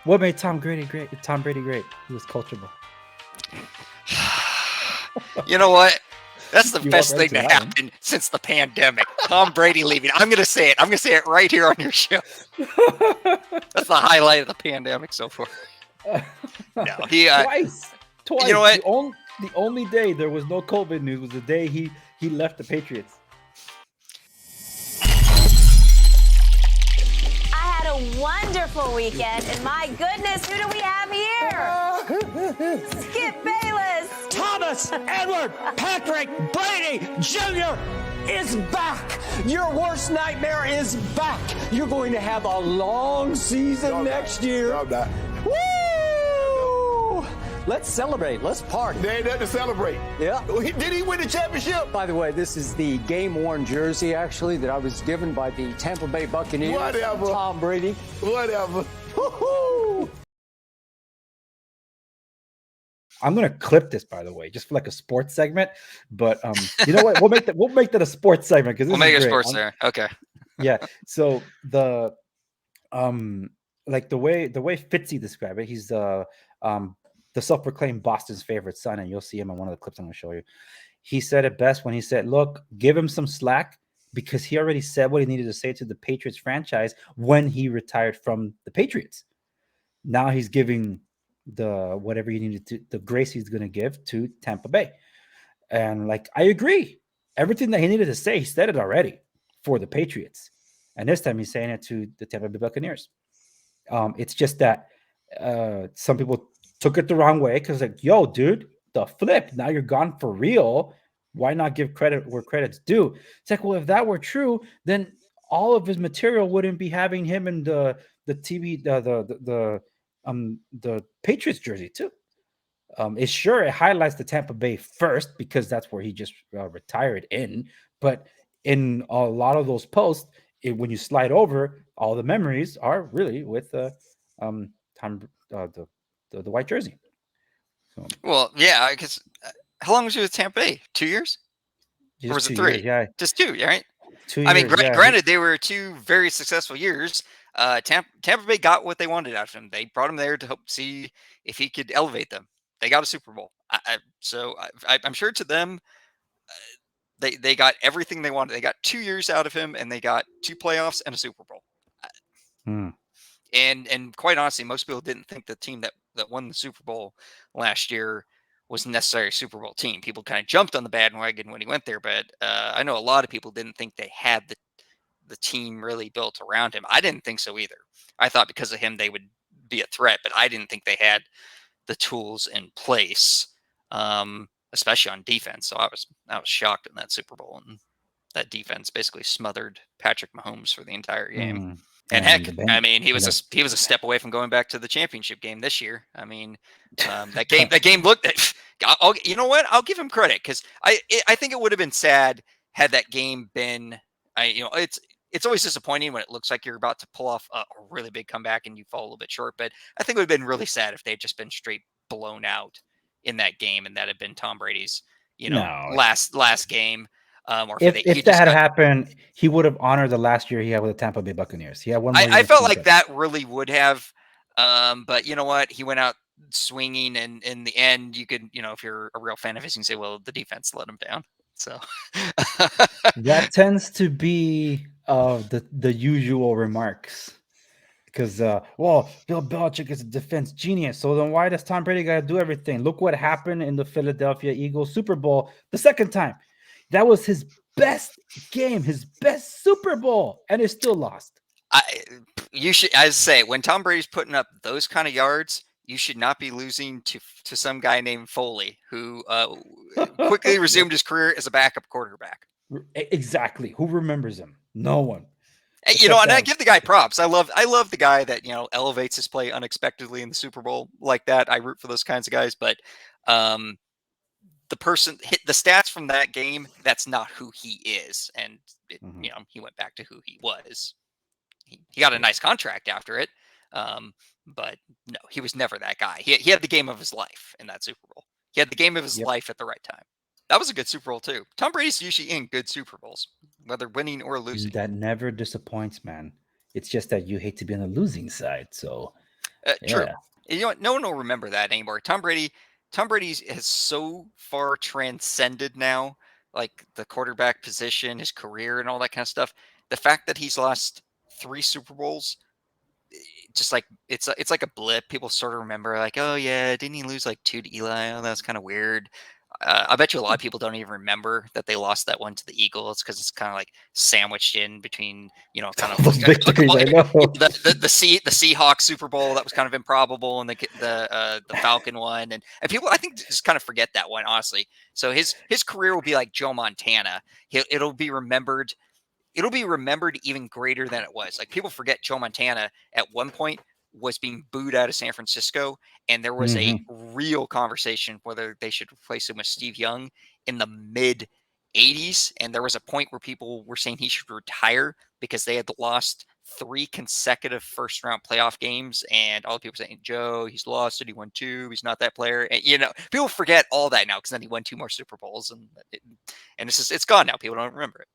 What made Tom Brady great? Tom Brady great. He was coachable. You know what? That's the You best walk right thing into to that one. happen since the pandemic. Tom Brady leaving. I'm going to say it. I'm going to say it right here on your show. That's the highlight of the pandemic so far. No, he. Twice. You know what? The only day there was no COVID news was the day he left the Patriots. I had a wonderful weekend, and my goodness, who do we have here? Skip Bayless. Thomas Edward Patrick Brady Jr. is back. Your worst nightmare is back. You're going to have a long season next year. Woo! Let's celebrate. Let's party. There ain't nothing to celebrate. Yeah. Did he win the championship? By the way, this is the game-worn jersey, actually, that I was given by the Tampa Bay Buccaneers. Whatever. Tom Brady. Whatever. Woo-hoo! I'm gonna clip this, by the way, just for like a sports segment. But you know what? We'll make that a sports segment because We'll make it sports there. Okay. Yeah. So the like the way Fitzy described it, he's the self-proclaimed Boston's favorite son, and you'll see him on one of the clips I'm gonna show you. He said it best when he said, "Look, give him some slack because he already said what he needed to say to the Patriots franchise when he retired from the Patriots. Now he's giving the whatever he needed to, the grace he's going to give to Tampa Bay." And like, I agree. Everything that he needed to say, he said it already for the Patriots. And this time he's saying it to the Tampa Bay Buccaneers. It's just that some people took it the wrong way because like, yo, dude, the flip, now you're gone for real. Why not give credit where credit's due? It's like, well, if that were true, then all of his material wouldn't be having him in the Patriots jersey too. It highlights the Tampa Bay first because that's where he just retired in. But in a lot of those posts, when you slide over, all the memories are really with the white jersey. So, Well, yeah, because how long was he with Tampa Bay? 2 years? Or was it 3? Years, yeah, just 2, right? 2 years. I mean, yeah. Granted, they were 2 very successful years. Tampa Bay got what they wanted out of him. They brought him there to hope see if he could elevate them. They got a Super Bowl. I'm sure to them, they got everything they wanted. They got 2 years out of him, and they got 2 playoffs and a Super Bowl. And quite honestly, most people didn't think the team that won the Super Bowl last year was necessarily a Super Bowl team. People kind of jumped on the bandwagon when he went there, but I know a lot of people didn't think they had the team really built around him. I didn't think so either. I thought because of him they would be a threat, but I didn't think they had the tools in place, especially on defense. So I was shocked in that Super Bowl, and that defense basically smothered Patrick Mahomes for the entire game. And heck, I mean, he was a step away from going back to the championship game this year. I mean, that game looked. You know what? I'll give him credit because I think it would have been sad had that game been. It's always disappointing when it looks like you're about to pull off a really big comeback and you fall a little bit short. But I think it would have been really sad if they had just been straight blown out in that game, and that had been Tom Brady's last game. Or if that had happened, he would have honored the last year he had with the Tampa Bay Buccaneers. He had one more year. I felt like that really would have. But you know what? He went out swinging, and in the end, you could, if you're a real fan of his, you can say, well, the defense let him down. So that tends to be the usual remarks. Because, Bill Belichick is a defense genius. So then why does Tom Brady got to do everything? Look what happened in the Philadelphia Eagles Super Bowl the second time. That was his best game, his best Super Bowl, and it still lost. You should, as I say, when Tom Brady's putting up those kind of yards, you should not be losing to some guy named Foley, who quickly resumed his career as a backup quarterback. Exactly. Who remembers him? No one. And I give the guy props. I love the guy that elevates his play unexpectedly in the Super Bowl like that. I root for those kinds of guys, but the person hit the stats from that game. That's not who he is, and he went back to who he was. He got a nice contract after it, but no, he was never that guy. He had the game of his life in that Super Bowl. He had the game of his life at the right time. That was a good Super Bowl too. Tom Brady's usually in good Super Bowls, whether winning or losing. That never disappoints, man. It's just that you hate to be on the losing side. So True. Yeah. You know what? No one will remember that anymore. Tom Brady has so far transcended now, like the quarterback position, his career, and all that kind of stuff. The fact that he's lost 3 Super Bowls, just like it's like a blip. People sort of remember, like, oh yeah, didn't he lose like 2 to Eli? Oh, that's kind of weird. I bet you a lot of people don't even remember that they lost that one to the Eagles because it's kind of like sandwiched in between, kind of Those victories, I know. the Seahawks Super Bowl that was kind of improbable, and the Falcon one, and people I think just kind of forget that one, honestly. So his career will be like Joe Montana. It'll be remembered. It'll be remembered even greater than it was. Like, people forget Joe Montana at one point was being booed out of San Francisco, and there was a real conversation whether they should replace him with Steve Young in the mid 80s. And there was a point where people were saying he should retire because they had lost 3 consecutive first round playoff games. And all the people saying, Joe, he's lost it. He won 2. He's not that player. And, people forget all that now because then he won 2 more Super Bowls. And it's gone now. People don't remember it.